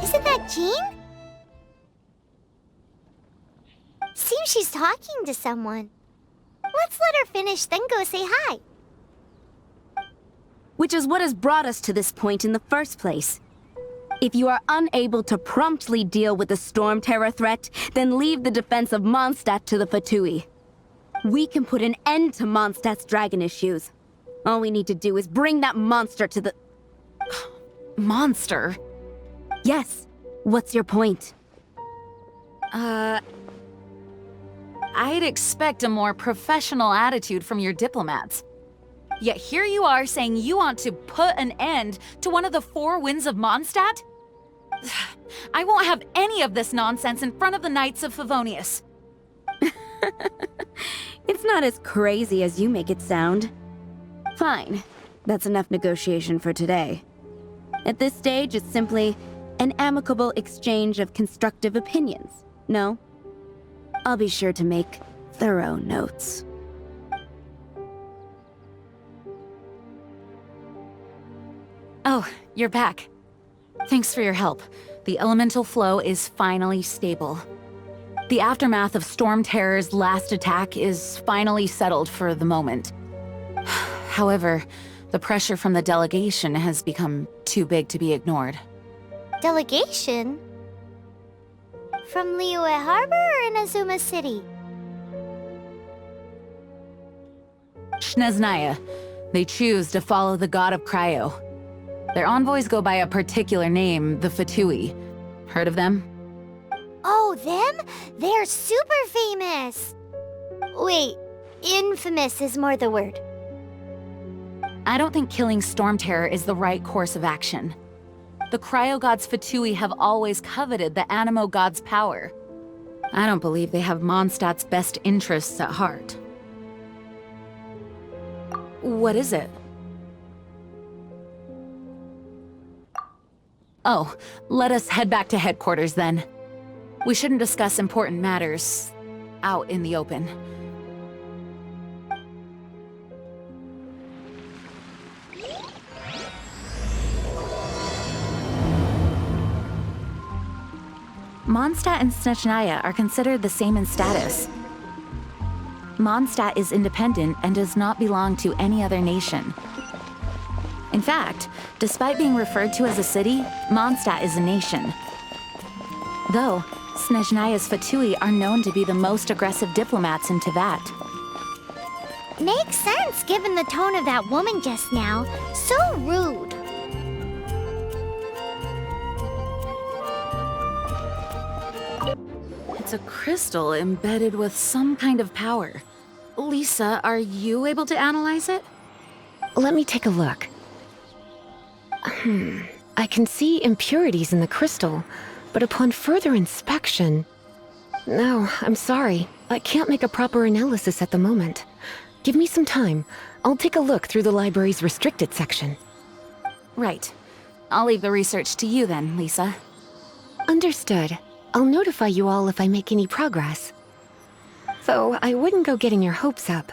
Isn't that Jean? Seems she's talking to someone. Let's let her finish, then go say hi. Which is what has brought us to this point in the first place. If you are unable to promptly deal with the Storm Terror threat, then leave the defense of Mondstadt to the Fatui. We can put an end to Mondstadt's dragon issues. All we need to do is bring that monster to the... Monster? Yes. What's your point? I'd expect a more professional attitude from your diplomats. Yet here you are saying you want to put an end to one of the four winds of Mondstadt? I won't have any of this nonsense in front of the Knights of Favonius. It's not as crazy as you make it sound. Fine. That's enough negotiation for today. At this stage, it's simply an amicable exchange of constructive opinions. No? I'll be sure to make thorough notes. Oh, you're back. Thanks for your help. The elemental flow is finally stable. The aftermath of Storm Terror's last attack is finally settled for the moment. However, the pressure from the delegation has become too big to be ignored. Delegation? From Liyue Harbor or Inazuma City? Snezhnaya. They choose to follow the god of Cryo. Their envoys go by a particular name, the Fatui. Heard of them? Oh, them? They're super famous! Wait, infamous is more the word. I don't think killing Storm Terror is the right course of action. The Cryo God's Fatui have always coveted the Animo God's power. I don't believe they have Mondstadt's best interests at heart. What is it? Oh, let us head back to headquarters then. We shouldn't discuss important matters out in the open. Mondstadt and Snezhnaya are considered the same in status. Mondstadt is independent and does not belong to any other nation. In fact, despite being referred to as a city, Mondstadt is a nation. Though, Snezhnaya's Fatui are known to be the most aggressive diplomats in Teyvat. Makes sense given the tone of that woman just now. So rude. It's a crystal embedded with some kind of power. Lisa, are you able to analyze it? Let me take a look. I can see impurities in the crystal, but upon further inspection... No, I'm sorry. I can't make a proper analysis at the moment. Give me some time. I'll take a look through the library's restricted section. Right. I'll leave the research to you then, Lisa. Understood. I'll notify you all if I make any progress. Though, I wouldn't go getting your hopes up.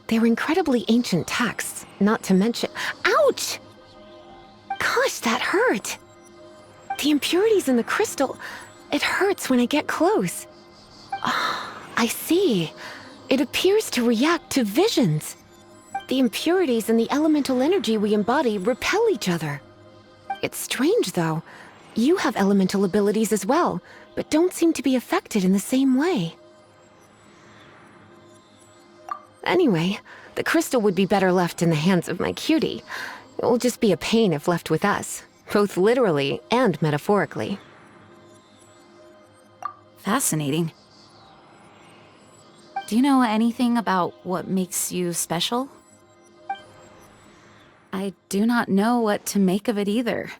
They're incredibly ancient texts, not to mention... Ouch! Gosh, that hurt! The impurities in the crystal... It hurts when I get close. Oh, I see. It appears to react to visions. The impurities and the elemental energy we embody repel each other. It's strange, though. You have elemental abilities as well, but don't seem to be affected in the same way. Anyway, the crystal would be better left in the hands of my cutie. It will just be a pain if left with us, both literally and metaphorically. Fascinating. Do you know anything about what makes you special? I do not know what to make of it either.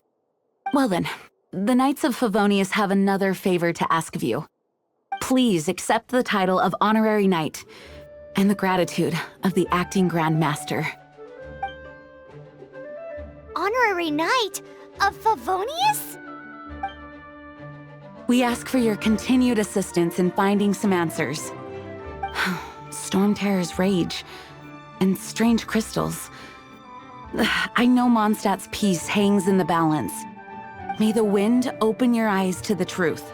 Well then, the Knights of Favonius have another favor to ask of you. Please accept the title of Honorary Knight, and the gratitude of the Acting Grand Master. Honorary Knight of Favonius? We ask for your continued assistance in finding some answers. Storm Terror's rage, and strange crystals. I know Mondstadt's peace hangs in the balance. May the wind open your eyes to the truth.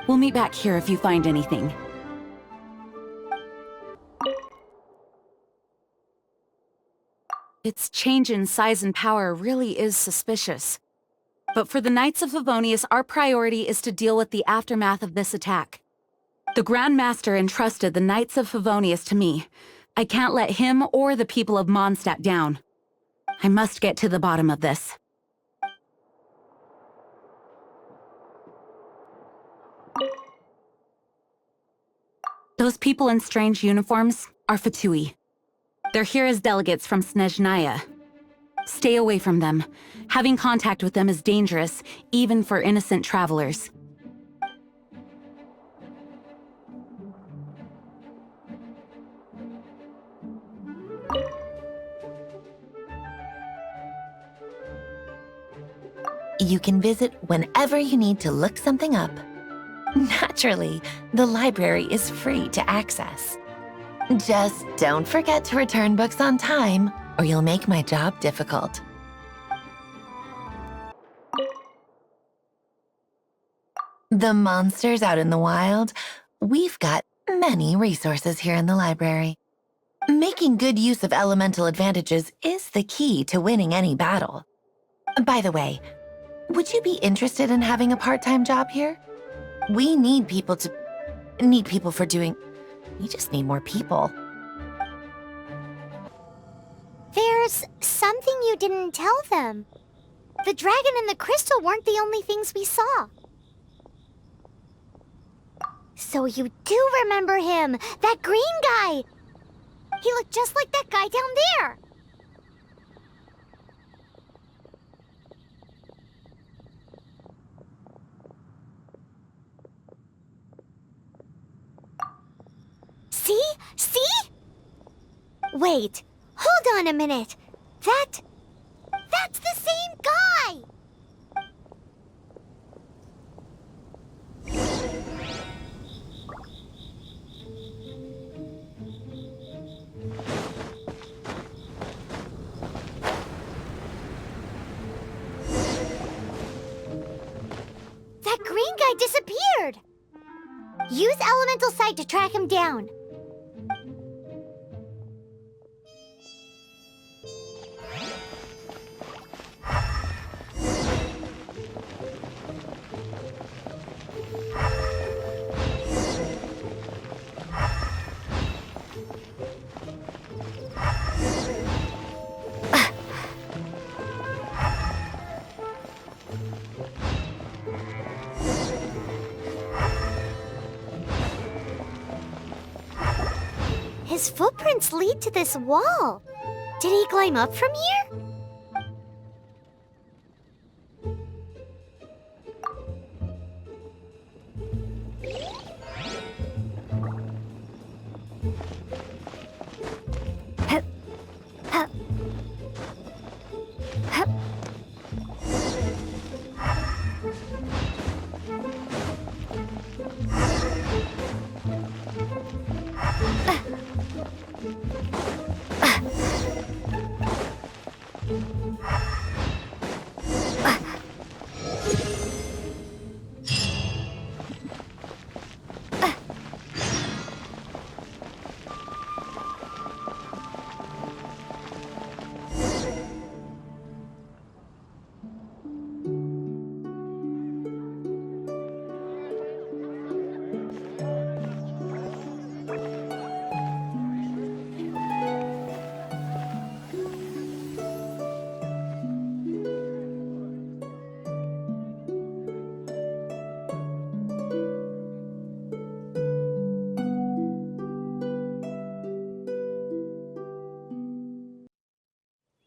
We'll meet back here if you find anything. Its change in size and power really is suspicious. But for the Knights of Favonius, our priority is to deal with the aftermath of this attack. The Grand Master entrusted the Knights of Favonius to me. I can't let him or the people of Mondstadt down. I must get to the bottom of this. Those people in strange uniforms are Fatui. They're here as delegates from Snezhnaya. Stay away from them. Having contact with them is dangerous, even for innocent travelers. You can visit whenever you need to look something up. Naturally, the library is free to access. Just don't forget to return books on time, or you'll make my job difficult. The monsters out in the wild, we've got many resources here in the library. Making good use of elemental advantages is the key to winning any battle. By the way, would you be interested in having a part-time job here? We need people for doing... We just need more people. There's something you didn't tell them. The dragon and the crystal weren't the only things we saw. So you do remember him, that green guy! He looked just like that guy down there! See? See? Wait, hold on a minute. That's the same guy! That green guy disappeared! Use Elemental Sight to track him down. His footprints lead to this wall. Did he climb up from here?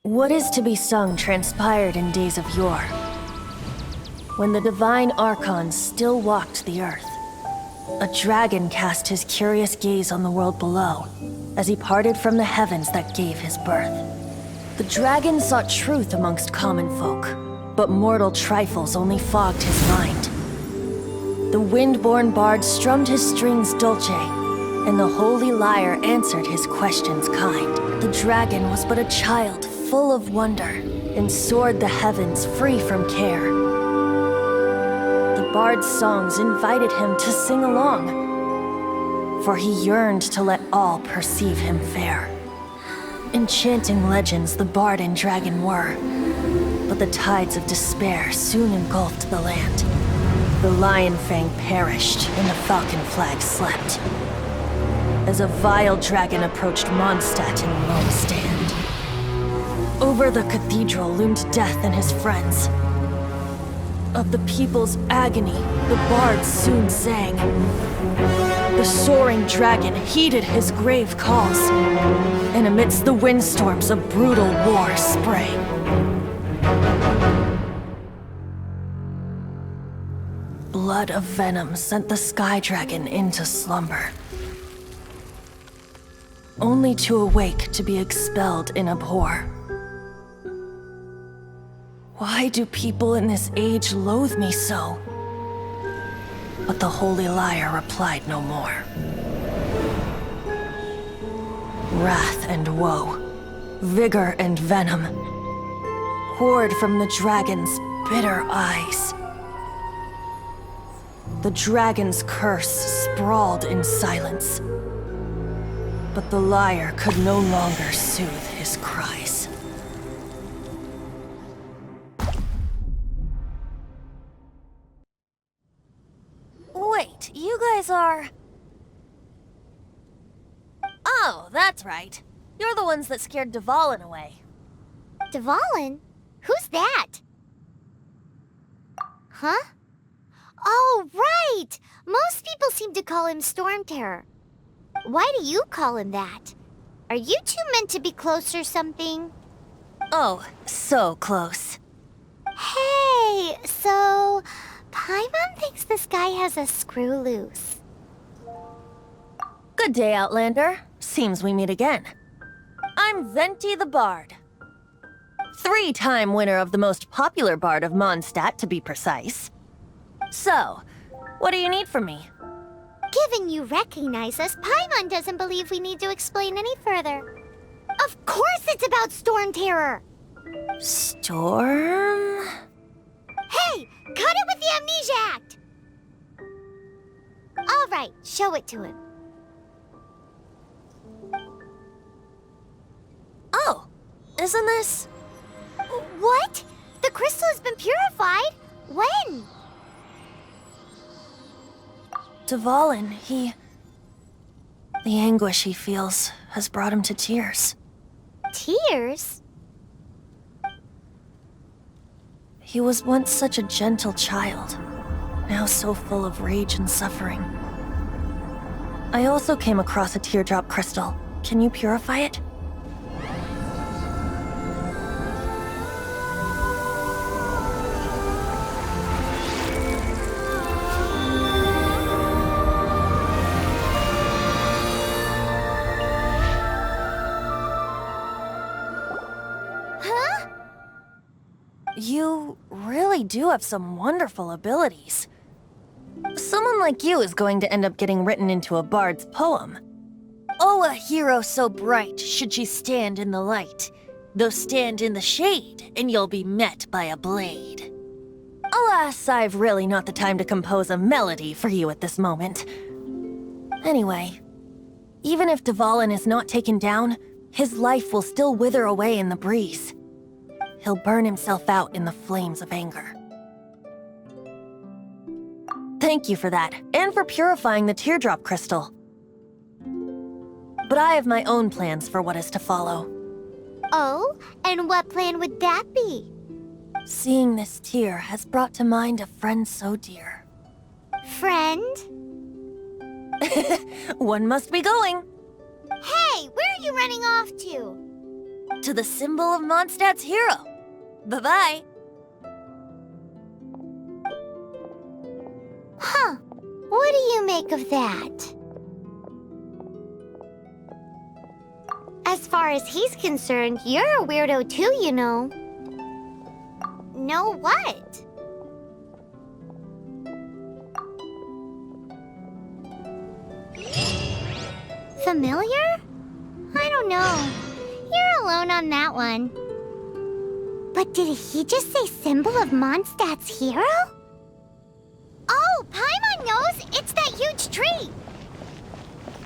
What is to be sung transpired in days of yore, when the divine archons still walked the earth. A dragon cast his curious gaze on the world below, as he parted from the heavens that gave his birth. The dragon sought truth amongst common folk, but mortal trifles only fogged his mind. The wind-born bard strummed his strings dolce, and the holy lyre answered his questions kind. The dragon was but a child, full of wonder, and soared the heavens free from care. bard's songs invited him to sing along. For he yearned to let all perceive him fair. Enchanting legends the bard and dragon were, but the tides of despair soon engulfed the land. The Lion Fang perished and the Falcon Flag slept, as a vile dragon approached Mondstadt in lone stand. Over the cathedral loomed Death and his friends. Of the people's agony, the bard soon sang. The soaring dragon heeded his grave calls, and amidst the windstorms a brutal war sprang. Blood of venom sent the sky dragon into slumber, only to awake to be expelled in abhor. Why do people in this age loathe me so? But the holy liar replied no more. Wrath and woe, vigor and venom, poured from the dragon's bitter eyes. The dragon's curse sprawled in silence, but the liar could no longer soothe his cries. Wait, you guys are... Oh, that's right. You're the ones that scared Dvalin away. Dvalin? Who's that? Huh? Oh, right! Most people seem to call him Storm Terror. Why do you call him that? Are you two meant to be close or something? Oh, so close. Hey, so... Paimon thinks this guy has a screw loose. Good day, Outlander. Seems we meet again. I'm Venti the Bard. 3-time winner of the most popular bard of Mondstadt, to be precise. So, what do you need from me? Given you recognize us, Paimon doesn't believe we need to explain any further. Of course it's about Storm Terror! Storm? Hey! Cut it with the Amnesia Act! Alright, show it to him. Oh, isn't this... What? The crystal has been purified? When? Dvalin, the anguish he feels has brought him to tears. Tears? He was once such a gentle child, now so full of rage and suffering. I also came across a teardrop crystal. Can you purify it? You really do have some wonderful abilities. Someone like you is going to end up getting written into a bard's poem. Oh, a hero so bright should she stand in the light, though stand in the shade, and you'll be met by a blade. Alas, I've really not the time to compose a melody for you at this moment. Anyway, even if Dvalin is not taken down, his life will still wither away in the breeze. He'll burn himself out in the flames of anger. Thank you for that, and for purifying the teardrop crystal. But I have my own plans for what is to follow. Oh, and what plan would that be? Seeing this tear has brought to mind a friend so dear. Friend? One must be going. Hey, where are you running off to? To the symbol of Mondstadt's hero. Bye-bye. Huh. What do you make of that? As far as he's concerned, you're a weirdo too, you know. Know what? Familiar? I don't know. You're alone on that one. But did he just say symbol of Mondstadt's hero? Which tree?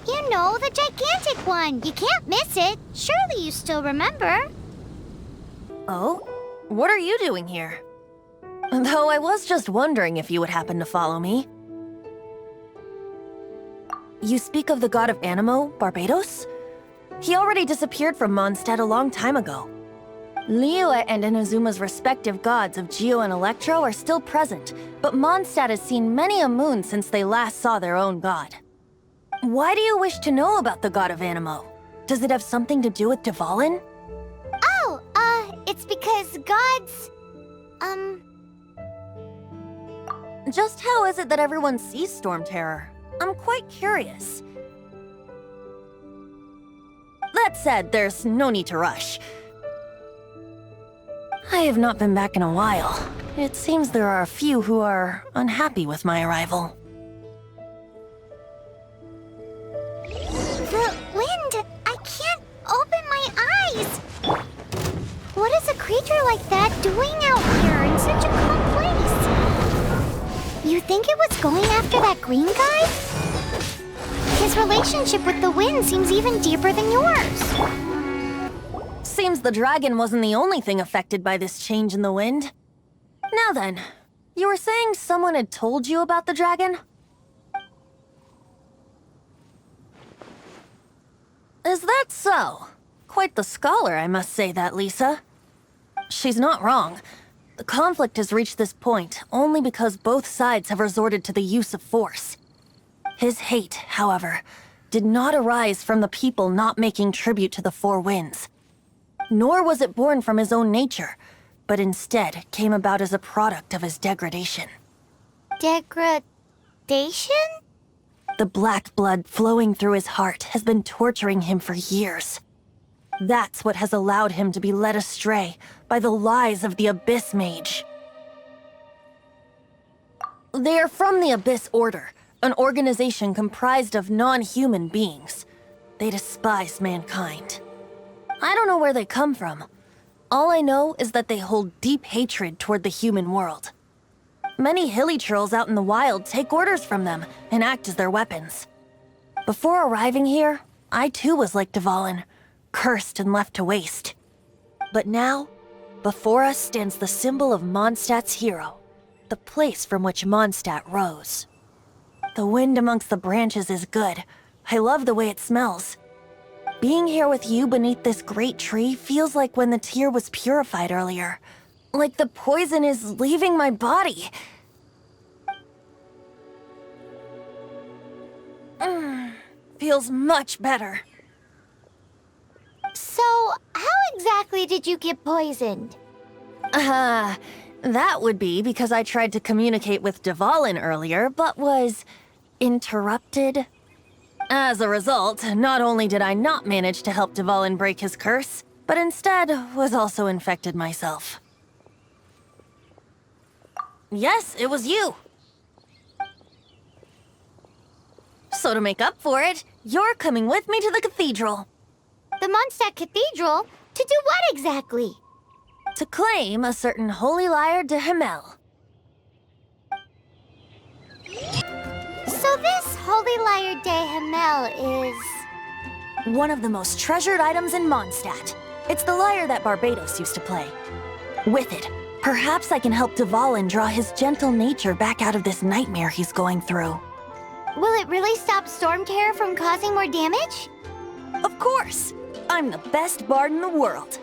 You know, the gigantic one. You can't miss it. Surely you still remember. Oh? What are you doing here? Though I was just wondering if you would happen to follow me. You speak of the god of Animo, Barbados? He already disappeared from Mondstadt a long time ago. Liyue and Inazuma's respective gods of Geo and Electro are still present, but Mondstadt has seen many a moon since they last saw their own god. Why do you wish to know about the god of Animo? Does it have something to do with Dvalin? Oh, it's because gods... Just how is it that everyone sees Storm Terror? I'm quite curious. That said, there's no need to rush. I have not been back in a while. It seems there are a few who are unhappy with my arrival. The wind! I can't open my eyes! What is a creature like that doing out here in such a calm place? You think it was going after that green guy? His relationship with the wind seems even deeper than yours. Seems the dragon wasn't the only thing affected by this change in the wind. Now then, you were saying someone had told you about the dragon? Is that so? Quite the scholar, I must say that, Lisa. She's not wrong. The conflict has reached this point only because both sides have resorted to the use of force. His hate, however, did not arise from the people not making tribute to the Four Winds. Nor was it born from his own nature, but instead came about as a product of his degradation. Degradation? The black blood flowing through his heart has been torturing him for years. That's what has allowed him to be led astray by the lies of the Abyss Mage. They are from the Abyss Order, an organization comprised of non-human beings. They despise mankind. I don't know where they come from. All I know is that they hold deep hatred toward the human world. Many hilly trolls out in the wild take orders from them and act as their weapons. Before arriving here, I too was like Dvalin, cursed and left to waste. But now, before us stands the symbol of Mondstadt's hero, the place from which Mondstadt rose. The wind amongst the branches is good. I love the way it smells. Being here with you beneath this great tree feels like when the tear was purified earlier. Like the poison is leaving my body. Feels much better. So, how exactly did you get poisoned? That would be because I tried to communicate with Dvalin earlier, but was interrupted. As a result, not only did I not manage to help Dvalin break his curse, but instead was also infected myself. Yes, it was you. So to make up for it, you're coming with me to the cathedral. The Mondstadt Cathedral? To do what exactly? To claim a certain holy lyre de Himmel. So this holy lyre de Himmel is... one of the most treasured items in Mondstadt. It's the lyre that Barbados used to play. With it, perhaps I can help Dvalin draw his gentle nature back out of this nightmare he's going through. Will it really stop Storm Terror from causing more damage? Of course! I'm the best bard in the world.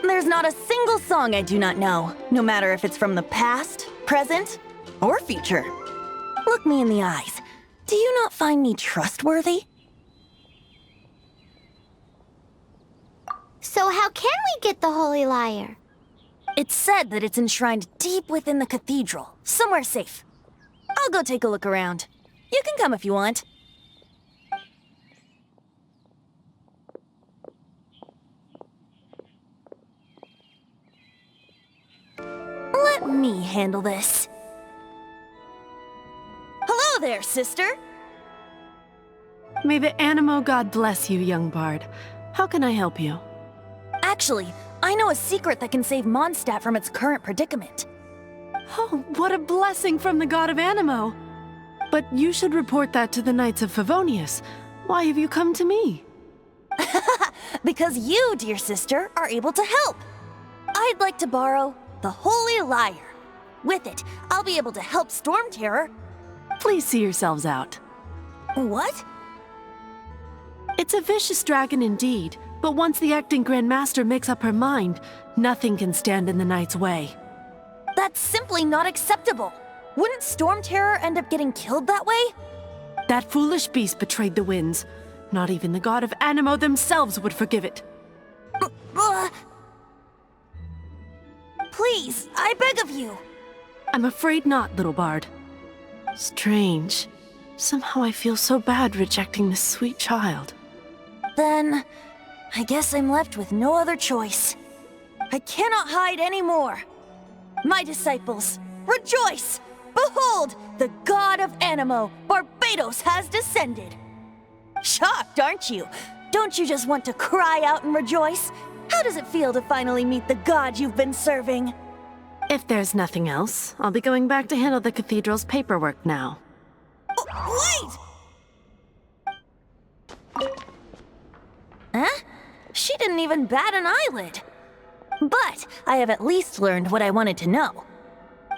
There's not a single song I do not know, no matter if it's from the past, present, or future. Look me in the eyes. Do you not find me trustworthy? So how can we get the holy lyre? It's said that it's enshrined deep within the cathedral, somewhere safe. I'll go take a look around. You can come if you want. Let me handle this. Hello there, sister! May the Animo god bless you, young bard. How can I help you? Actually, I know a secret that can save Mondstadt from its current predicament. Oh, what a blessing from the god of Animo! But you should report that to the Knights of Favonius. Why have you come to me? Because you, dear sister, are able to help. I'd like to borrow the Holy Lyre. With it, I'll be able to help Storm Terror. Please see yourselves out. What? It's a vicious dragon indeed, but once the acting Grandmaster makes up her mind, nothing can stand in the Knight's way. That's simply not acceptable. Wouldn't Storm Terror end up getting killed that way? That foolish beast betrayed the winds. Not even the god of Animo themselves would forgive it. Please, I beg of you. I'm afraid not, little bard. Strange. Somehow I feel so bad rejecting this sweet child. Then, I guess I'm left with no other choice. I cannot hide anymore. My disciples, rejoice! Behold, the god of Animo, Barbados, has descended. Shocked, aren't you? Don't you just want to cry out and rejoice? How does it feel to finally meet the god you've been serving? If there's nothing else, I'll be going back to handle the cathedral's paperwork now. Wait! Huh? She didn't even bat an eyelid. But I have at least learned what I wanted to know.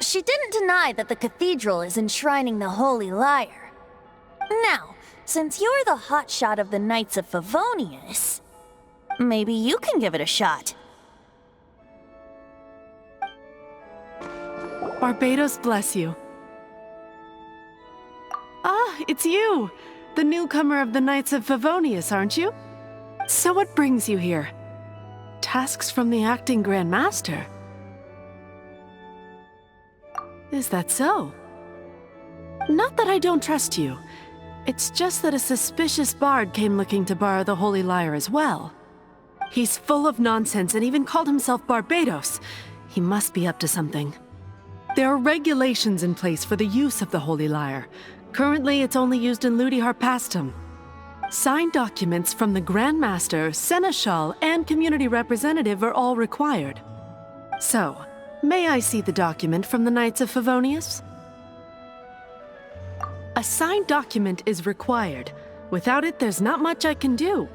She didn't deny that the cathedral is enshrining the Holy Lyre. Now, since you're the hotshot of the Knights of Favonius, maybe you can give it a shot. Barbados bless you. Ah, it's you! The newcomer of the Knights of Favonius, aren't you? So what brings you here? Tasks from the acting Grand Master? Is that so? Not that I don't trust you. It's just that a suspicious bard came looking to borrow the Holy Lyre as well. He's full of nonsense and even called himself Barbados. He must be up to something. There are regulations in place for the use of the Holy Lyre. Currently, it's only used in Ludi Harpastum. Signed documents from the Grand Master, Seneschal, and Community Representative are all required. So, may I see the document from the Knights of Favonius? A signed document is required. Without it, there's not much I can do.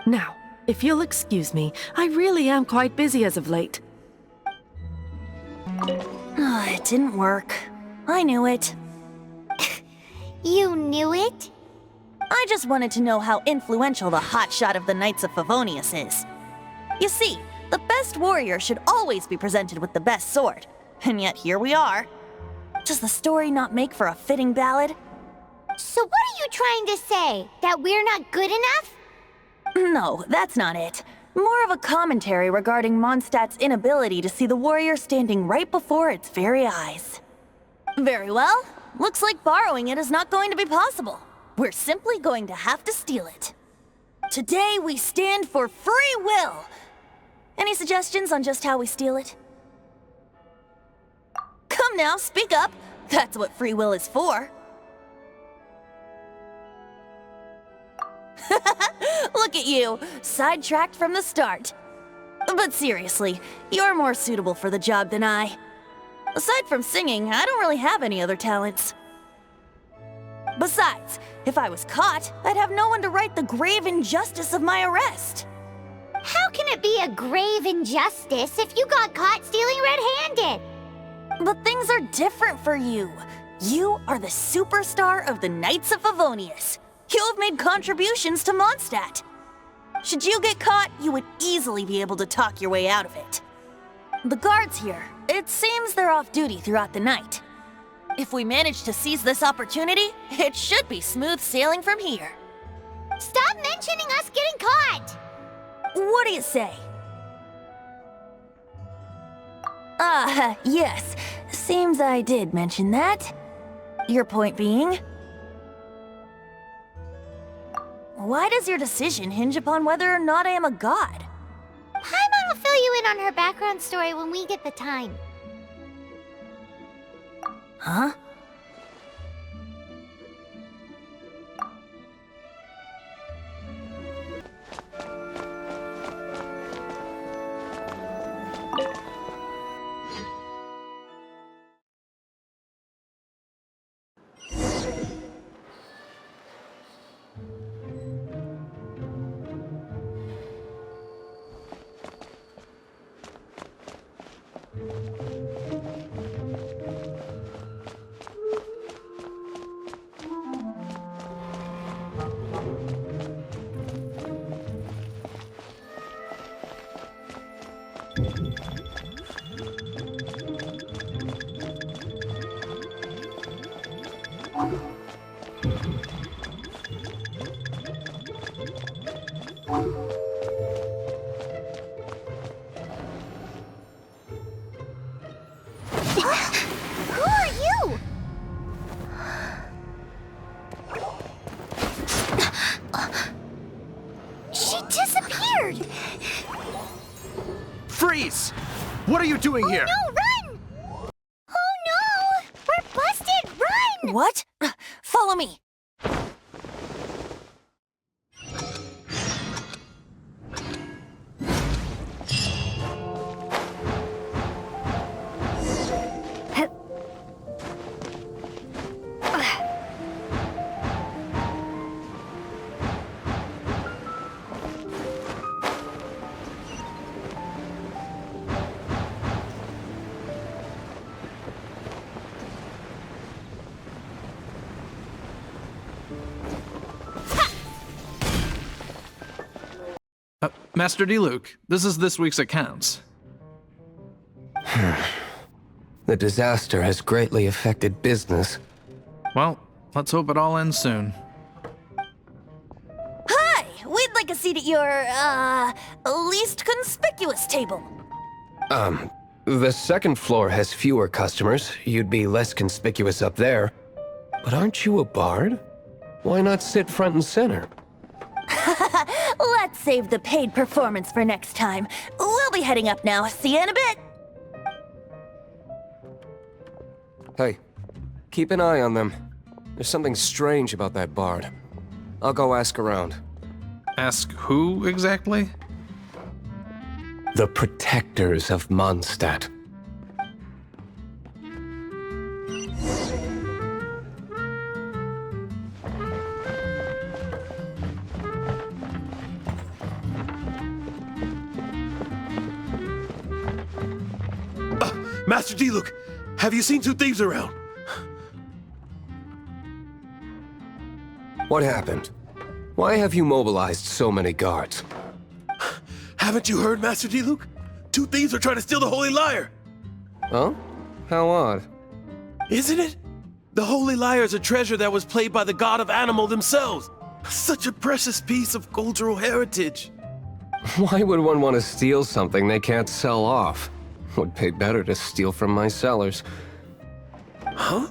Now, if you'll excuse me, I really am quite busy as of late. It didn't work. I knew it. You knew it? I just wanted to know how influential the hotshot of the Knights of Favonius is. You see, the best warrior should always be presented with the best sword. And yet here we are. Does the story not make for a fitting ballad? So what are you trying to say? That we're not good enough? No, that's not it. More of a commentary regarding Mondstadt's inability to see the warrior standing right before its very eyes. Very well. Looks like borrowing it is not going to be possible. We're simply going to have to steal it. Today we stand for free will. Any suggestions on just how we steal it? Come now, speak up. That's what free will is for. Look at you, sidetracked from the start. But seriously, you're more suitable for the job than I. Aside from singing, I don't really have any other talents. Besides, if I was caught, I'd have no one to right the grave injustice of my arrest. How can it be a grave injustice if you got caught stealing red-handed? But things are different for you. You are the superstar of the Knights of Favonius. You have made contributions to Mondstadt. Should you get caught, you would easily be able to talk your way out of it. The guards here, it seems they're off duty throughout the night. If we manage to seize this opportunity, it should be smooth sailing from here. Stop mentioning us getting caught! What do you say? Yes. Seems I did mention that. Your point being? Why does your decision hinge upon whether or not I am a god? Paimon will fill you in on her background story when we get the time. Huh? Who are you? She disappeared! Freeze! What are you doing here? No, run! Oh no! We're busted! Run! What? Follow me. Master D-Luke, this is this week's accounts. The disaster has greatly affected business. Well, let's hope it all ends soon. Hi! We'd like a seat at your, least conspicuous table. The second floor has fewer customers. You'd be less conspicuous up there. But aren't you a bard? Why not sit front and center? Let's save the paid performance for next time. We'll be heading up now. See you in a bit. Hey, keep an eye on them. There's something strange about that bard. I'll go ask around. Ask who exactly? The protectors of Mondstadt. Master D-Luke, have you seen two thieves around? What happened? Why have you mobilized so many guards? Haven't you heard, Master D-Luke? Two thieves are trying to steal the Holy Lyre! Huh? How odd. Isn't it? The Holy Lyre is a treasure that was played by the god of animal themselves. Such a precious piece of cultural heritage. Why would one want to steal something they can't sell off? Would pay better to steal from my sellers. Huh?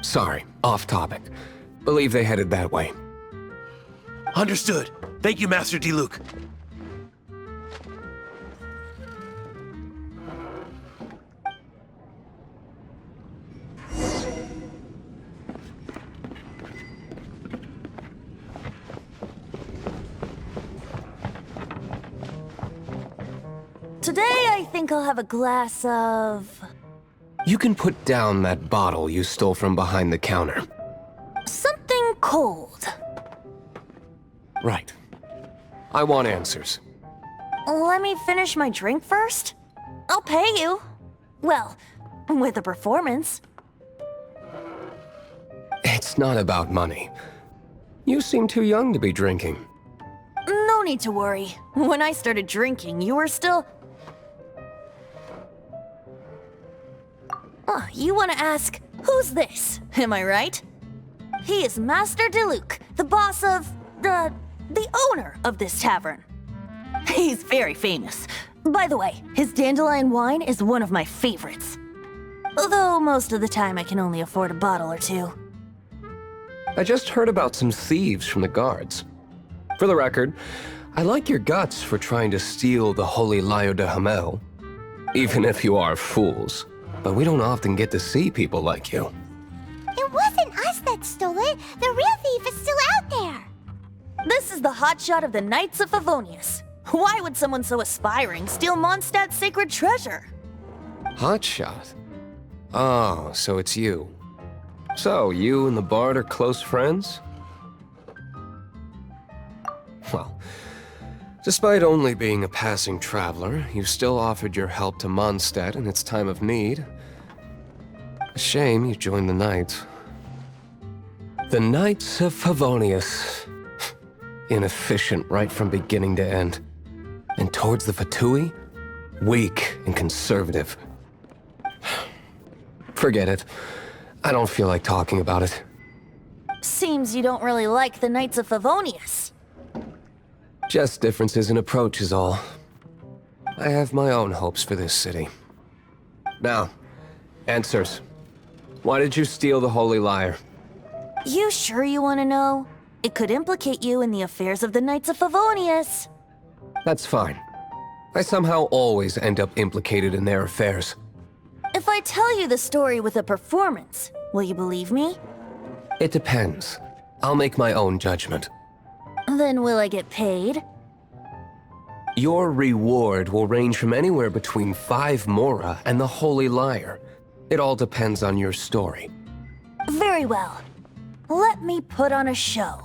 Sorry, off topic. Believe they headed that way. Understood. Thank you, Master D-Luke. Today, I think I'll have a glass of... You can put down that bottle you stole from behind the counter. something cold. Right. I want answers. Let me finish my drink first. I'll pay you. Well, with a performance. It's not about money. You seem too young to be drinking. No need to worry. When I started drinking, you were still... Oh, you want to ask, who's this? Am I right? He is Master D-Luke, the boss of... the owner of this tavern. He's very famous. By the way, his dandelion wine is one of my favorites. Although most of the time I can only afford a bottle or two. I just heard about some thieves from the guards. For the record, I like your guts for trying to steal the Holy Lyre de Hamel. Even if you are fools. But we don't often get to see people like you. It wasn't us that stole it. The real thief is still out there. This is the hotshot of the Knights of Favonius. Why would someone so aspiring steal Mondstadt's sacred treasure? Hotshot? Oh, so it's you. So, you and the Bard are close friends? Well, despite only being a passing traveler, you still offered your help to Mondstadt in its time of need. A shame you joined the Knights. The Knights of Favonius. Inefficient right from beginning to end. And towards the Fatui, weak and conservative. Forget it. I don't feel like talking about it. Seems you don't really like the Knights of Favonius. Just differences in approach is all. I have my own hopes for this city. Now, answers. Why did you steal the Holy Lyre? You sure you want to know? It could implicate you in the affairs of the Knights of Favonius. That's fine. I somehow always end up implicated in their affairs. If I tell you the story with a performance, will you believe me? It depends. I'll make my own judgment. Then will I get paid? Your reward will range from anywhere between 5 mora and the Holy Lyre. It all depends on your story. Very well. Let me put on a show.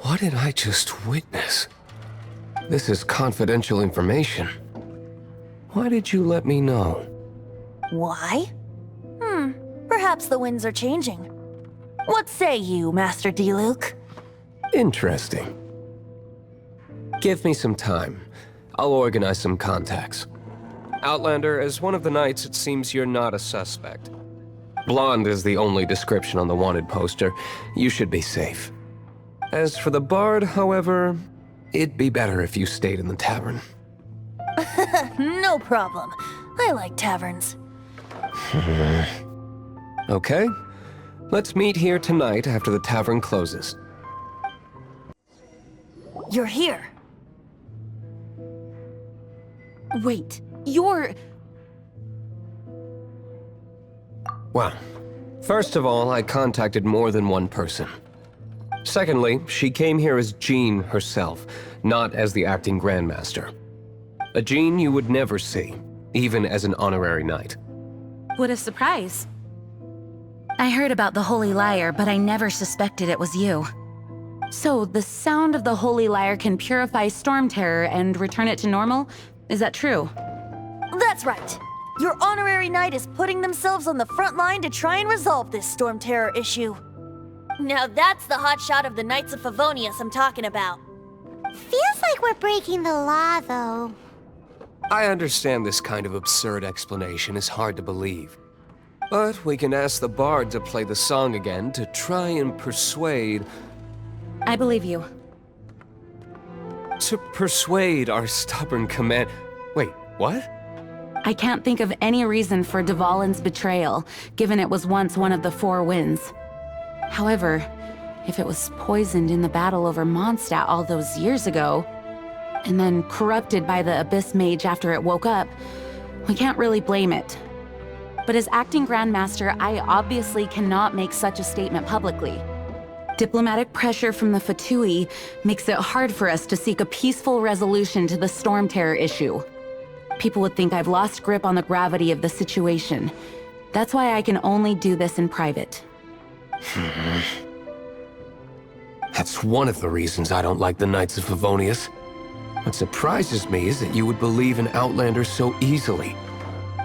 What did I just witness? This is confidential information. Why did you let me know? Why? Perhaps the winds are changing. What say you, Master Diluc? Interesting. Give me some time. I'll organize some contacts. Outlander, as one of the knights, it seems you're not a suspect. Blonde is the only description on the wanted poster. You should be safe. As for the bard, however, it'd be better if you stayed in the tavern. No problem. I like taverns. Okay. Let's meet here tonight after the tavern closes. You're here. Wait, you're... Well, first of all, I contacted more than one person. Secondly, she came here as Jean herself, not as the acting Grandmaster. A Jean you would never see, even as an honorary knight. What a surprise. I heard about the Holy Lyre, but I never suspected it was you. So, the sound of the Holy Lyre can purify Storm Terror and return it to normal? Is that true? That's right. Your honorary knight is putting themselves on the front line to try and resolve this Storm Terror issue. Now that's the hotshot of the Knights of Favonius I'm talking about. Feels like we're breaking the law, though. I understand this kind of absurd explanation is hard to believe. But we can ask the bard to play the song again to try and persuade... I believe you. To persuade our stubborn command... Wait, what? I can't think of any reason for Dvalin's betrayal, given it was once one of the 4 winds. However, if it was poisoned in the battle over Mondstadt all those years ago, and then corrupted by the Abyss Mage after it woke up, we can't really blame it. But as acting Grandmaster, I obviously cannot make such a statement publicly. Diplomatic pressure from the Fatui makes it hard for us to seek a peaceful resolution to the Storm Terror issue. People would think I've lost grip on the gravity of the situation. That's why I can only do this in private. That's one of the reasons I don't like the Knights of Favonius. What surprises me is that you would believe in Outlander so easily.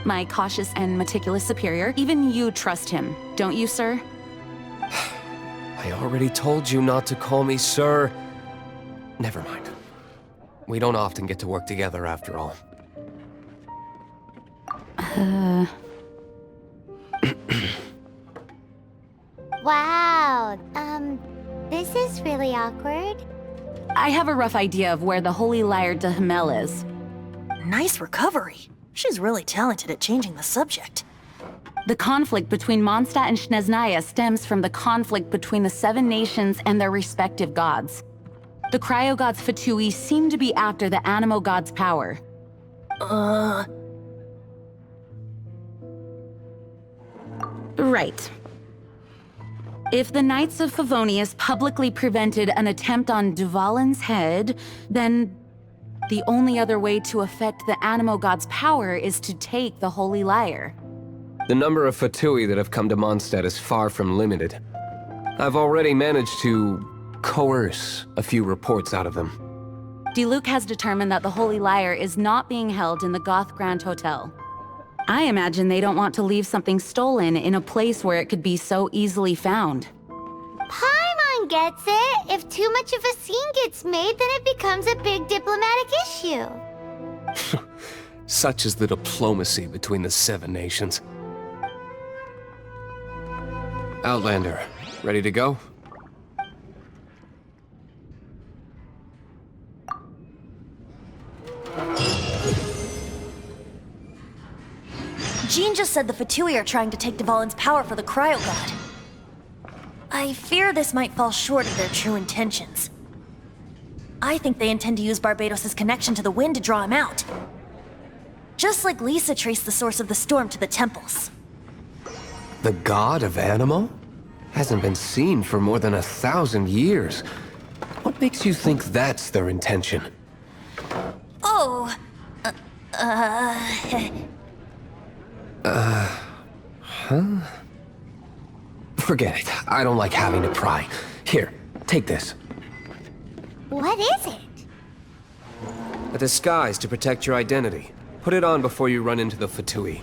My cautious and meticulous superior, even you trust him, don't you, sir? I already told you not to call me sir. Never mind. We don't often get to work together after all. Wow, this is really awkward. I have a rough idea of where the Holy Lyre de Himmel is. Nice recovery. She's really talented at changing the subject. The conflict between Mondstadt and Snezhnaya stems from the conflict between the 7 nations and their respective gods. The cryo-gods Fatui seem to be after the Animo god's power. Right. If the Knights of Favonius publicly prevented an attempt on Dvalin's head, then the only other way to affect the Animo god's power is to take the Holy Lyre. The number of Fatui that have come to Mondstadt is far from limited. I've already managed to coerce a few reports out of them. Diluc has determined that the Holy Lyre is not being held in the Goth Grand Hotel. I imagine they don't want to leave something stolen in a place where it could be so easily found. Paimon gets it. If too much of a scene gets made, then it becomes a big diplomatic issue. Such is the diplomacy between the 7 nations. Outlander, ready to go? Jean just said the Fatui are trying to take Dvalin's power for the Cryo God. I fear this might fall short of their true intentions. I think they intend to use Barbados' connection to the wind to draw him out. Just like Lisa traced the source of the storm to the temples. The god of Animo? Hasn't been seen for more than 1,000 years. What makes you think that's their intention? Oh, Forget it. I don't like having to pry. Here, take this. What is it? A disguise to protect your identity. Put it on before you run into the Fatui.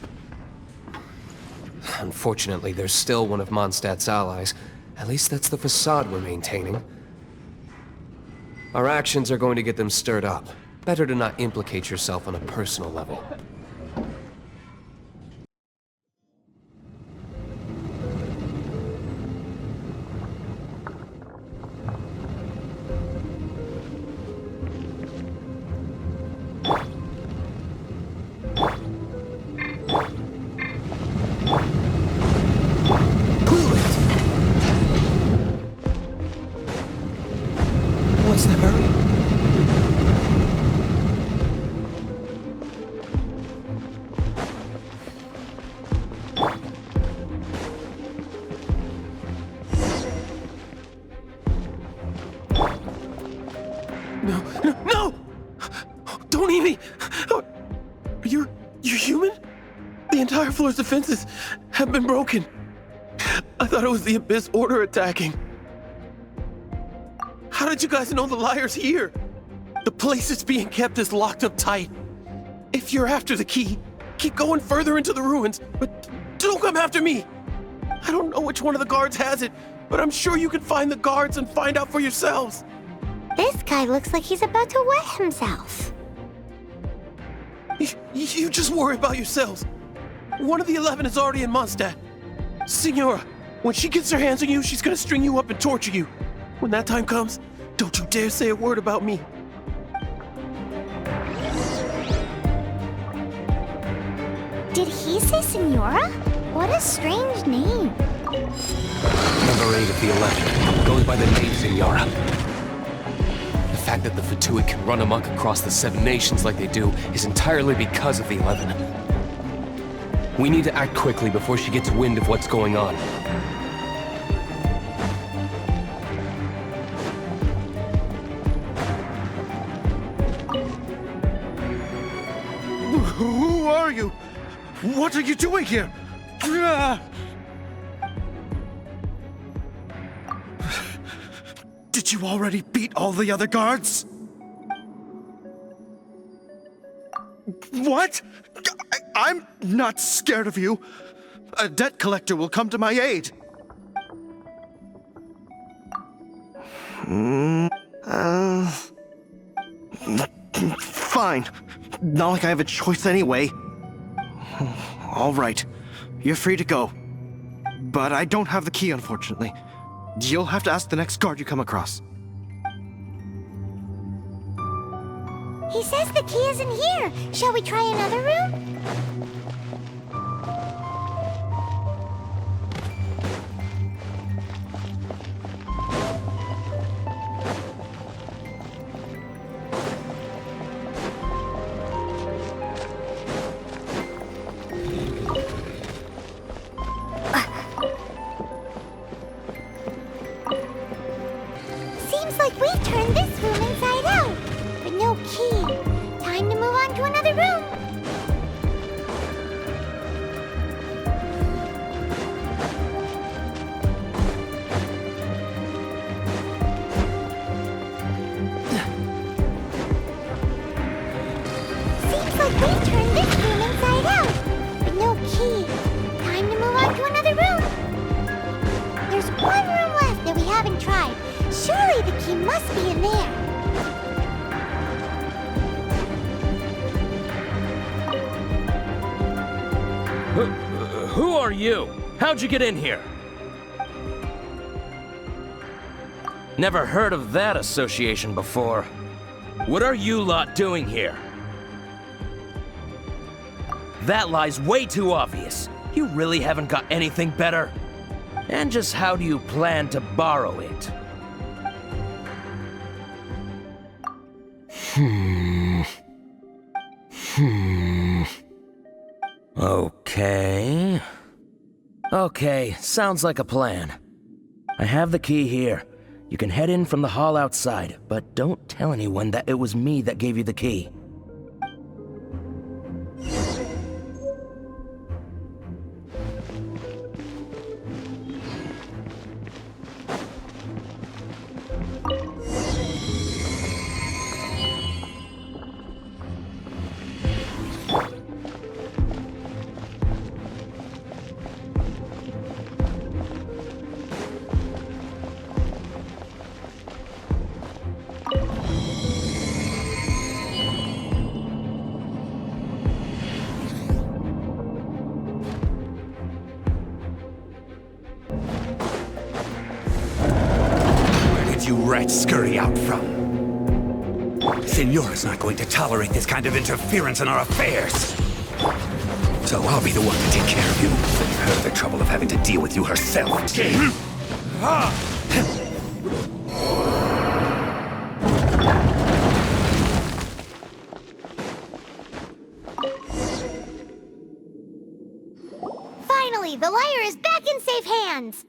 Unfortunately, there's still one of Mondstadt's allies. At least that's the facade we're maintaining. Our actions are going to get them stirred up. Better to not implicate yourself on a personal level. What's the hurry? No! Don't eat me! You're human? The entire floor's defenses have been broken. I thought it was the Abyss Order attacking. How did you guys know the liar's here? The place it's being kept is locked up tight. If you're after the key, keep going further into the ruins, but don't come after me. I don't know which one of the guards has it, but I'm sure you can find the guards and find out for yourselves. This guy looks like he's about to wet himself. You just worry about yourselves. One of the 11 is already in Mondstadt. Signora, when she gets her hands on you, she's gonna string you up and torture you. When that time comes, don't you dare say a word about me. Did he say Senora? What a strange name. Number 8 of the 11 goes by the name Signora. The fact that the Fatui can run amok across the 7 nations like they do is entirely because of the 11. We need to act quickly before she gets wind of what's going on. Who are you? What are you doing here? Did you already beat all the other guards? What? I'm not scared of you. A debt collector will come to my aid. Fine. Not like I have a choice anyway. All right. You're free to go. But I don't have the key, unfortunately. You'll have to ask the next guard you come across. He says the key isn't here. Shall we try another room? Seems like we've turned this room inside out, but no key. Time to move on to another room. Seems like we've turned this room inside out, but no key. Time to move on to another room. There's one room left that we haven't tried. He must be in there. Who are you? How'd you get in here? Never heard of that association before. What are you lot doing here? That lie's way too obvious. You really haven't got anything better? And just how do you plan to borrow it? Okay, sounds like a plan. I have the key here. You can head in from the hall outside, but don't tell anyone that it was me that gave you the key. You rats scurry out from. Senora's not going to tolerate this kind of interference in our affairs. So I'll be the one to take care of you. Save her the trouble of having to deal with you herself. Finally, the lyre is back in safe hands.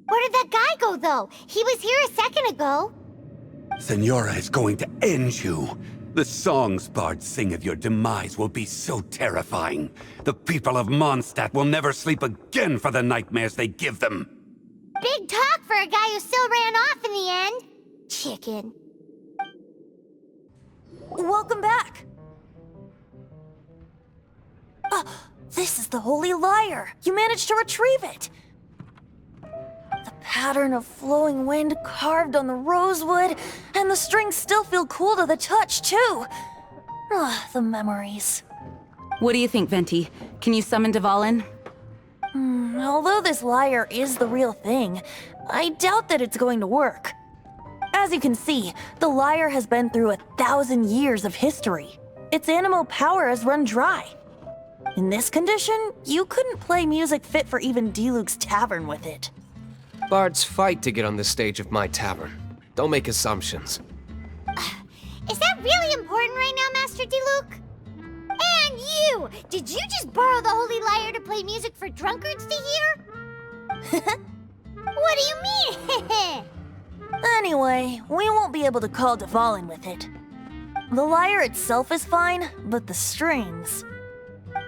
Where did that guy go, though? He was here a second ago. Senora is going to end you. The songs bards sing of your demise will be so terrifying. The people of Mondstadt will never sleep again for the nightmares they give them. Big talk for a guy who still ran off in the end. Chicken. Welcome back. This is the Holy Lyre. You managed to retrieve it. The pattern of flowing wind carved on the rosewood, and the strings still feel cool to the touch, too. The memories. What do you think, Venti? Can you summon Dvalin? Although this lyre is the real thing, I doubt that it's going to work. As you can see, the lyre has been through 1,000 years of history. Its animal power has run dry. In this condition, you couldn't play music fit for even D-Luke's tavern with it. Bards fight to get on the stage of my tavern. Don't make assumptions. Is that really important right now, Master D-Luke? And you! Did you just borrow the Holy Lyre to play music for drunkards to hear? What do you mean? Anyway, we won't be able to call Dvalin with it. The lyre itself is fine, but the strings...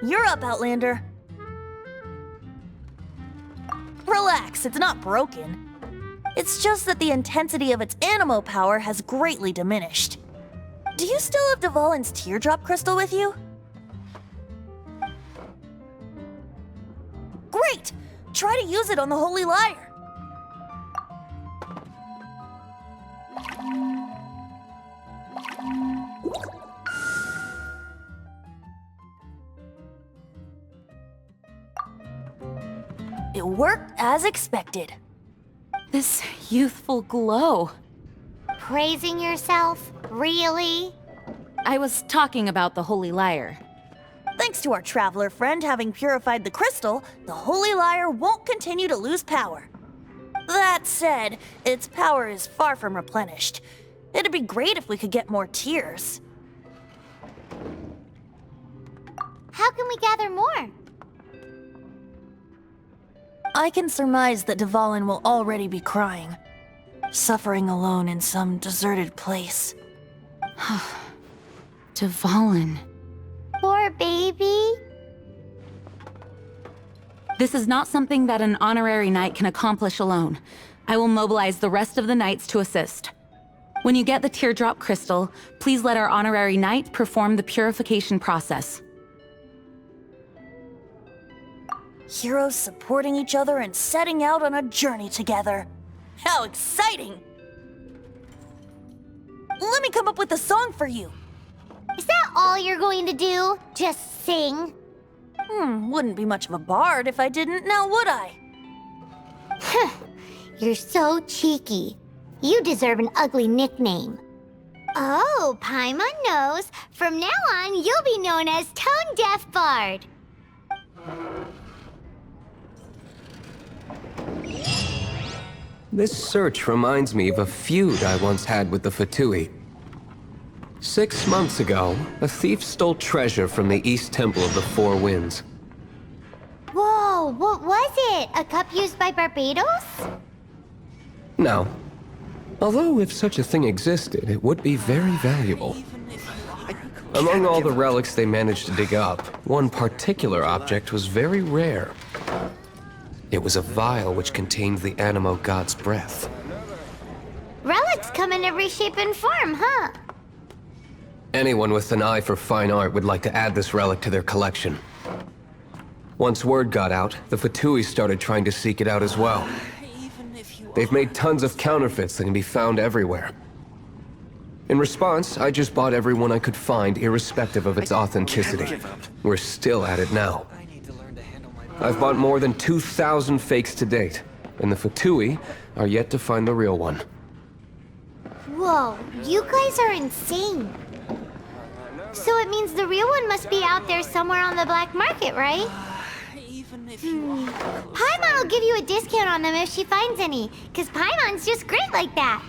You're up, Outlander. Relax, it's not broken. It's just that the intensity of its animo power has greatly diminished. Do you still have Dvalin's teardrop crystal with you? Great! Try to use it on the Holy Lyre. It worked as expected. This youthful glow. Praising yourself? Really? I was talking about the Holy Lyre. Thanks to our traveler friend having purified the crystal, the Holy Lyre won't continue to lose power. That said, its power is far from replenished. It'd be great if we could get more tears. How can we gather more? I can surmise that Dvalin will already be crying, suffering alone in some deserted place. Dvalin. Poor baby. This is not something that an honorary knight can accomplish alone. I will mobilize the rest of the knights to assist. When you get the teardrop crystal, please let our honorary knight perform the purification process. Heroes supporting each other and setting out on a journey together. How exciting! Let me come up with a song for you. Is that all you're going to do? Just sing? Wouldn't be much of a bard if I didn't, now would I? You're so cheeky. You deserve an ugly nickname. Oh, Paimon knows. From now on, you'll be known as Tone Deaf Bard. This search reminds me of a feud I once had with the Fatui. 6 months ago, a thief stole treasure from the East Temple of the Four Winds. Whoa, what was it? A cup used by Barbados? No. Although if such a thing existed, it would be very valuable. Among all the relics they managed to dig up, one particular object was very rare. It was a vial which contained the Animo god's breath. Relics come in every shape and form, huh? Anyone with an eye for fine art would like to add this relic to their collection. Once word got out, the Fatui started trying to seek it out as well. They've made tons of counterfeits that can be found everywhere. In response, I just bought every one I could find, irrespective of its authenticity. We're still at it now. I've bought more than 2,000 fakes to date, and the Fatui are yet to find the real one. Whoa, you guys are insane. So it means the real one must be out there somewhere on the black market, right? Paimon will give you a discount on them if she finds any, because Paimon's just great like that.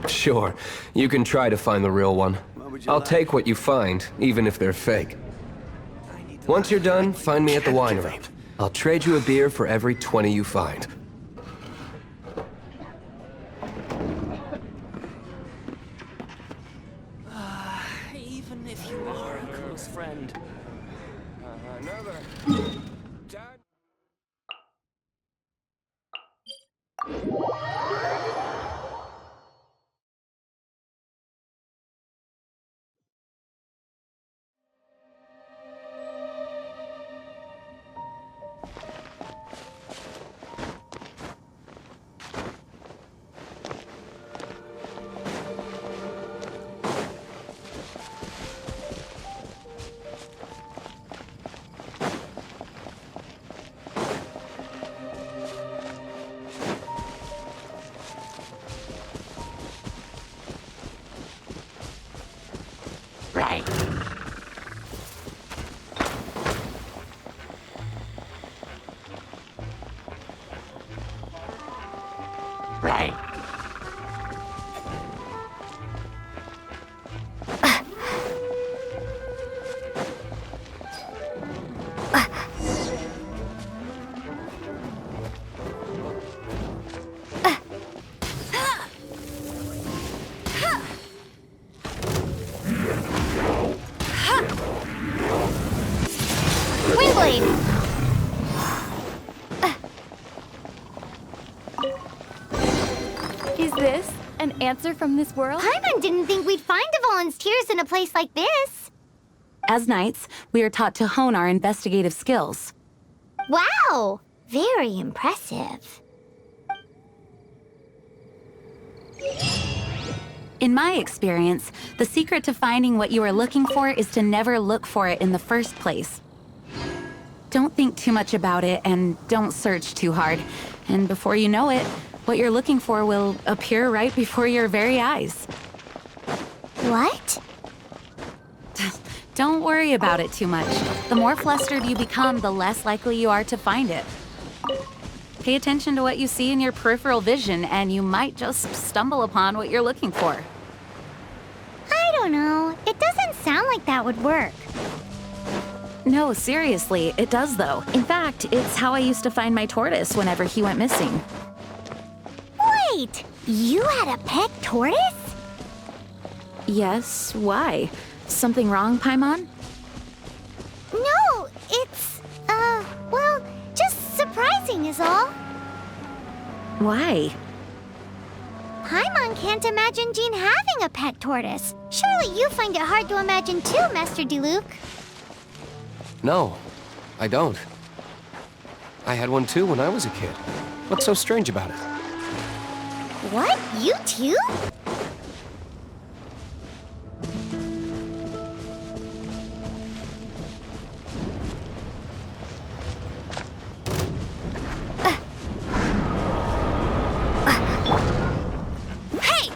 Sure, you can try to find the real one. I'll take what you find, even if they're fake. Once you're done, find me at the winery. I'll trade you a beer for every 20 you find. Even if you are a close friend. Right. Right. Is this an answer from this world? Paimon didn't think we'd find the volunteers in a place like this. As knights, we are taught to hone our investigative skills. Wow, very impressive. In my experience, the secret to finding what you are looking for is to never look for it in the first place. Don't think too much about it and don't search too hard. And before you know it, what you're looking for will appear right before your very eyes. What? Don't worry about it too much. The more flustered you become, the less likely you are to find it. Pay attention to what you see in your peripheral vision, and you might just stumble upon what you're looking for. I don't know. It doesn't sound like that would work. No, seriously, it does though. In fact, it's how I used to find my tortoise whenever he went missing. Wait, you had a pet tortoise? Yes, why? Something wrong, Paimon? No, it's, well, just surprising is all. Why? Paimon can't imagine Jean having a pet tortoise. Surely you find it hard to imagine too, Master Diluc. No, I don't. I had one too when I was a kid. What's so strange about it? What? You too? Hey!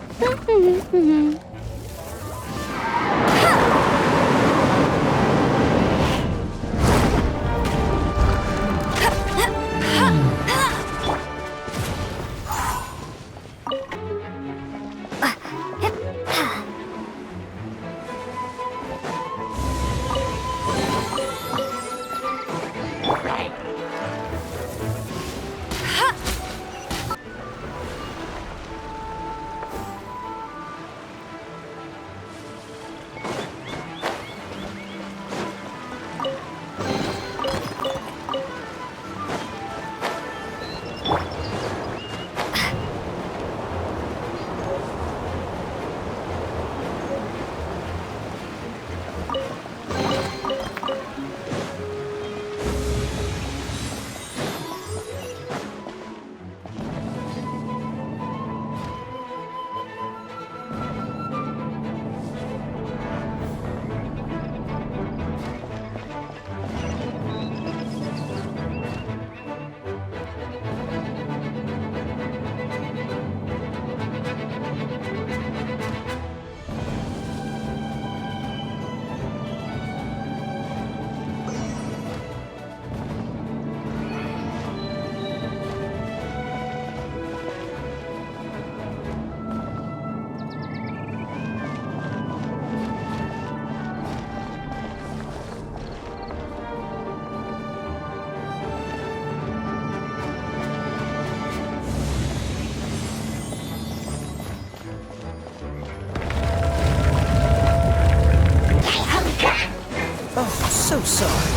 So sorry.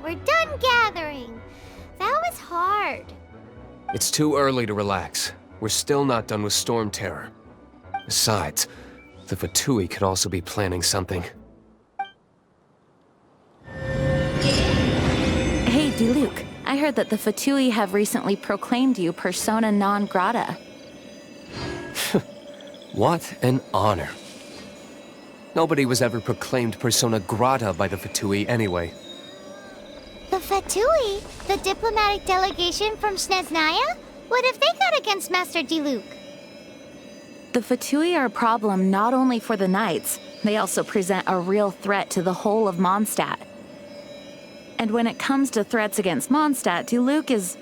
We're done gathering. That was hard. It's too early to relax. We're still not done with Storm Terror. Besides, the Fatui could also be planning something. Hey, Diluc. I heard that the Fatui have recently proclaimed you persona non grata. What an honor. Nobody was ever proclaimed persona grata by the Fatui anyway. The Fatui? The diplomatic delegation from Snezhnaya? What have they got against Master Diluc? The Fatui are a problem not only for the Knights, they also present a real threat to the whole of Mondstadt. And when it comes to threats against Mondstadt, Diluc is...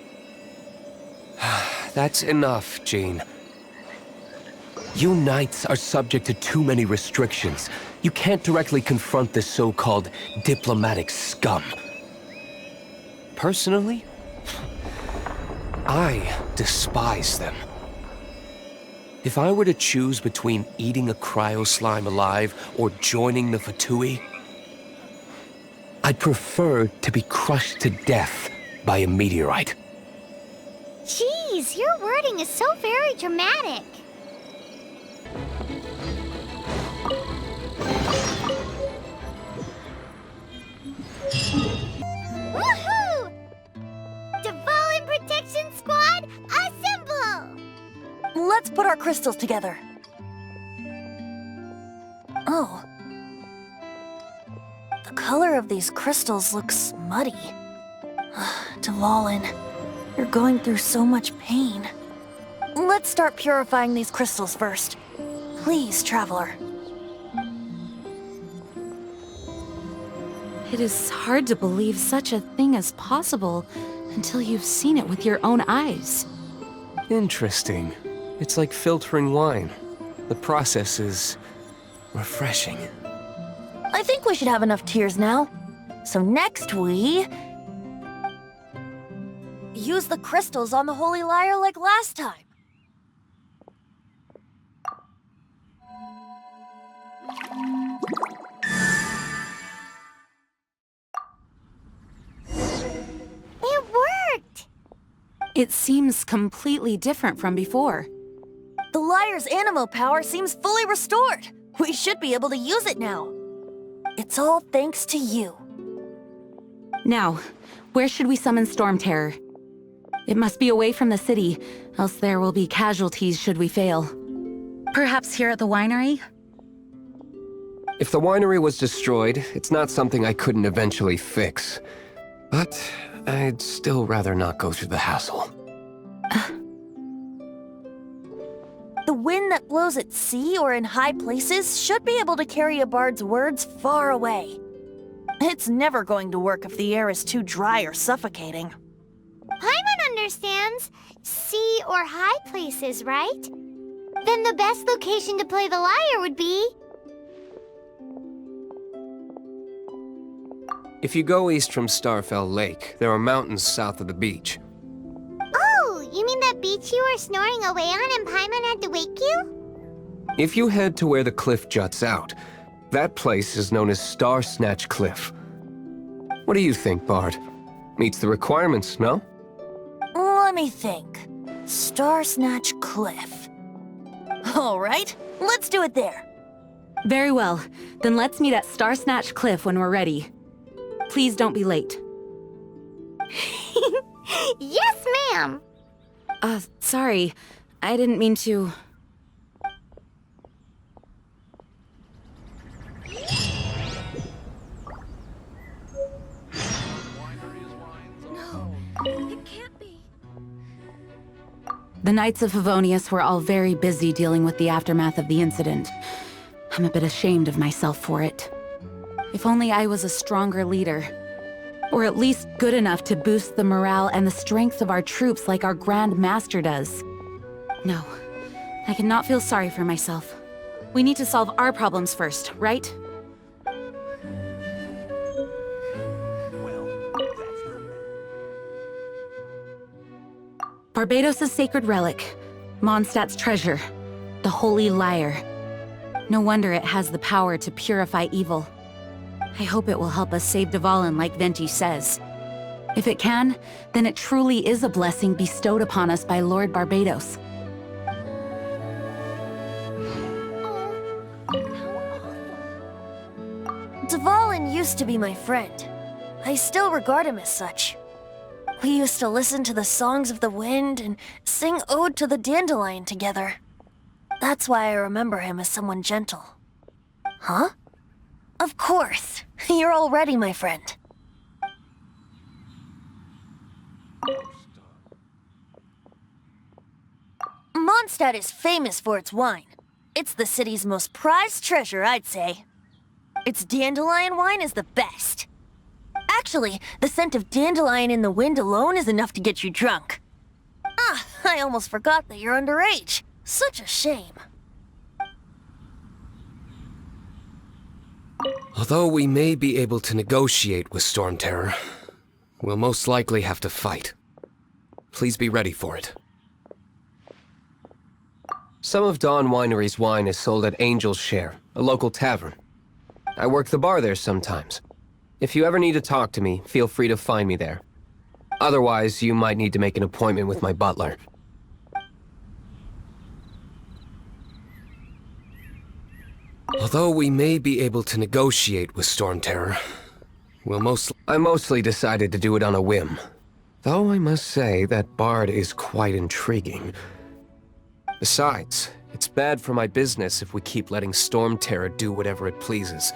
That's enough, Jean. You Knights are subject to too many restrictions. You can't directly confront this so-called diplomatic scum. Personally, I despise them. If I were to choose between eating a cryo slime alive or joining the Fatui, I'd prefer to be crushed to death by a meteorite. Jeez, your wording is so very dramatic. Woohoo! Dvalin Protection Squad, assemble! Let's put our crystals together. Oh. The color of these crystals looks muddy. Dvalin, you're going through so much pain. Let's start purifying these crystals first. Please, Traveler. It is hard to believe such a thing is possible until you've seen it with your own eyes. Interesting. It's like filtering wine. The process is refreshing. I think we should have enough tears now. So next we... use the crystals on the Holy Lyre like last time. It seems completely different from before. The lyre's animo power seems fully restored. We should be able to use it now. It's all thanks to you. Now, where should we summon Storm Terror? It must be away from the city, else there will be casualties should we fail. Perhaps here at the winery? If the winery was destroyed, it's not something I couldn't eventually fix. But I'd still rather not go through the hassle. The wind that blows at sea or in high places should be able to carry a bard's words far away. It's never going to work if the air is too dry or suffocating. Paimon understands. Sea or high places, right? Then the best location to play the lyre would be... If you go east from Starfell Lake, there are mountains south of the beach. Oh, you mean that beach you were snoring away on and Paimon had to wake you? If you head to where the cliff juts out, that place is known as Star Snatch Cliff. What do you think, Bard? Meets the requirements, no? Let me think. Star Snatch Cliff. All right, let's do it there. Very well. Then let's meet at Star Snatch Cliff when we're ready. Please don't be late. Yes, ma'am! Sorry. I didn't mean to... It can't be. The Knights of Favonius were all very busy dealing with the aftermath of the incident. I'm a bit ashamed of myself for it. If only I was a stronger leader. Or at least good enough to boost the morale and the strength of our troops like our Grand Master does. No, I cannot feel sorry for myself. We need to solve our problems first, right? Barbados' sacred relic, Mondstadt's treasure, the Holy Lyre. No wonder it has the power to purify evil. I hope it will help us save Dvalin like Venti says. If it can, then it truly is a blessing bestowed upon us by Lord Barbados. Dvalin used to be my friend. I still regard him as such. We used to listen to the songs of the wind and sing Ode to the Dandelion together. That's why I remember him as someone gentle. Huh? Of course. You're already my friend. Mondstadt is famous for its wine. It's the city's most prized treasure, I'd say. Its dandelion wine is the best. Actually, the scent of dandelion in the wind alone is enough to get you drunk. Ah, I almost forgot that you're underage. Such a shame. Although we may be able to negotiate with Storm Terror, we'll most likely have to fight. Please be ready for it. Some of Dawn Winery's wine is sold at Angel's Share, a local tavern. I work the bar there sometimes. If you ever need to talk to me, feel free to find me there. Otherwise, you might need to make an appointment with my butler. Although we may be able to negotiate with Storm Terror, I mostly decided to do it on a whim. Though I must say that Bard is quite intriguing. Besides, it's bad for my business if we keep letting Storm Terror do whatever it pleases.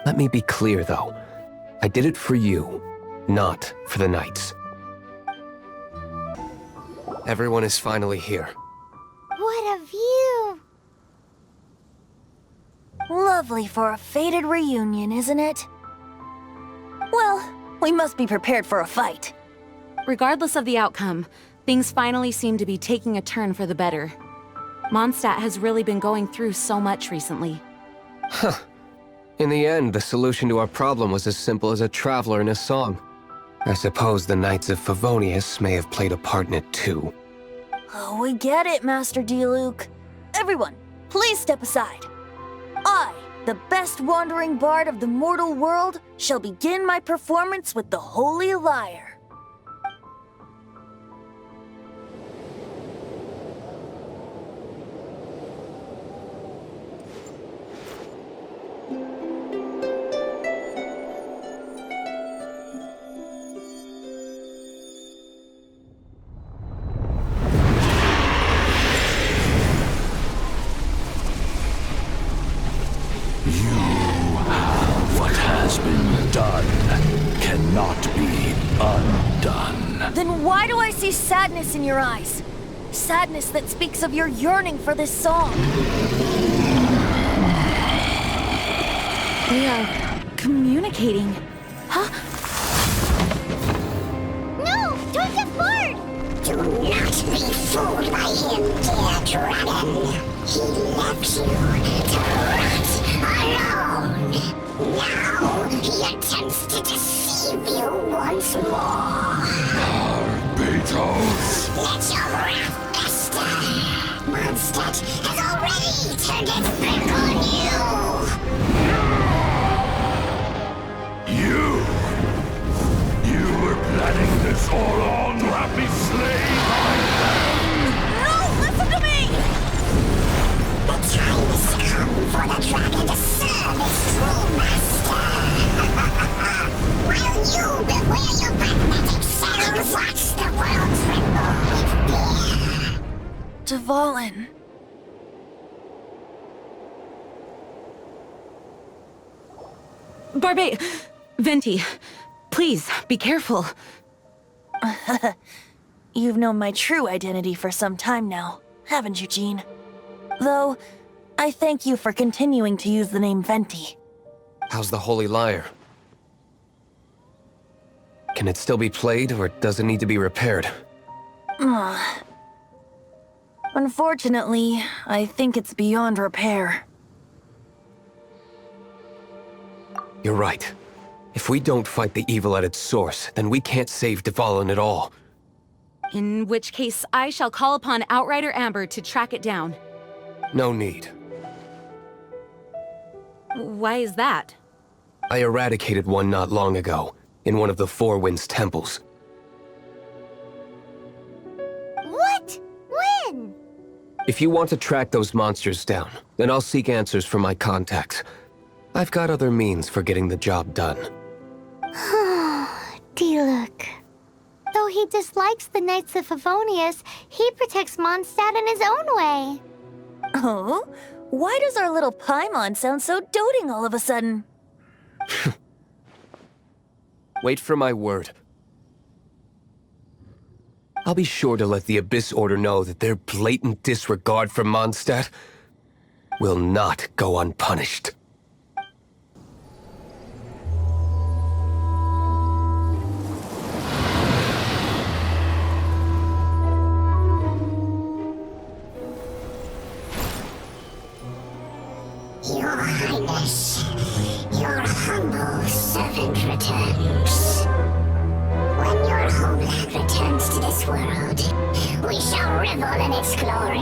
Let me be clear, though. I did it for you, not for the Knights. Everyone is finally here. What a view! Lovely for a fated reunion, isn't it? Well, we must be prepared for a fight. Regardless of the outcome, things finally seem to be taking a turn for the better. Mondstadt has really been going through so much recently. Huh. In the end, the solution to our problem was as simple as a traveler in a song. I suppose the Knights of Favonius may have played a part in it too. Oh, we get it, Master Diluc. Everyone, please step aside. I, the best wandering bard of the mortal world, shall begin my performance with the Holy Lyre. Then why do I see sadness in your eyes? Sadness that speaks of your yearning for this song. They are communicating. Huh? No! Don't get bored! Do not be fooled by him, dear dragon. He left you to rot alone. Now he attempts to deceive you once more. Beatles! Let your wrath fester. Mondstadt has already turned its back on you. You were planning this all along to have me slain by them! No! Listen to me! The time has come for the dragon to serve its true master. While you beware your magnetic cells, watch the world tremble with fear. Dvalin. Venti, please, be careful. You've known my true identity for some time now, haven't you, Jean? Though, I thank you for continuing to use the name Venti. How's the Holy Lyre? Can it still be played, or does it need to be repaired? Unfortunately, I think it's beyond repair. You're right. If we don't fight the evil at its source, then we can't save Dvalin at all. In which case, I shall call upon Outrider Amber to track it down. No need. Why is that? I eradicated one not long ago, in one of the Four Winds temples. What? When? If you want to track those monsters down, then I'll seek answers from my contacts. I've got other means for getting the job done. Diluc. Though he dislikes the Knights of Favonius, he protects Mondstadt in his own way. Oh? Why does our little Paimon sound so doting all of a sudden? Wait for my word. I'll be sure to let the Abyss Order know that their blatant disregard for Mondstadt will not go unpunished. Your Highness, your humble servant returns. When your homeland returns to this world, we shall revel in its glory.